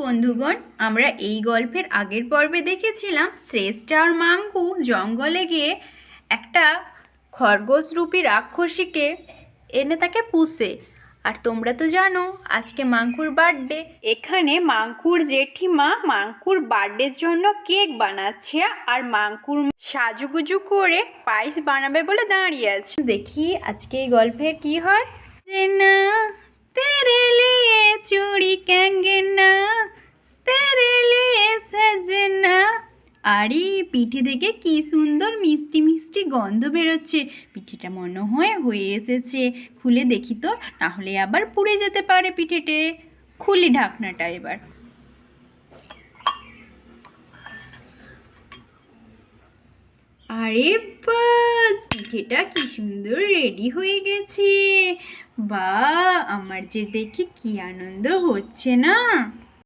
বন্ধুগণ, আমরা এই গল্পের আগের পর্বে দেখেছিলাম শ্রেষ্ঠ আর মাঙ্কু জঙ্গলে গিয়ে একটা খরগোশরূপী রাক্ষসীকে এনে তাকে পুষে। আর তোমরা তো জানো আজকে মাঙ্কুর বার্থডে। এখানে মাঙ্কুর জেঠিমা মাঙ্কুর বার্থডের জন্য কেক বানাচ্ছে আর মাঙ্কুর সাজুগুজু করে পায়েস বানাবে বলে দাঁড়িয়ে আছে। দেখি আজকে এই গল্পের কি হয়। না तेरे लिए चूड़ी कंगना तेरे लिए सजना। আরে পিঠে থেকে কি সুন্দর মিষ্টি মিষ্টি গন্ধ বেরোচ্ছে। পিঠেটা মনে হয় হয়ে এসেছে। খুলে দেখি তো, নাহলে আবার পুড়ে যেতে পারে পিঠেটে। খুলি ঢাকনাটা এবার। আরে বাস, পিঠেটা কি সুন্দর রেডি হয়ে গেছে। বা, আমার যে দেখে কি আনন্দ হচ্ছে না।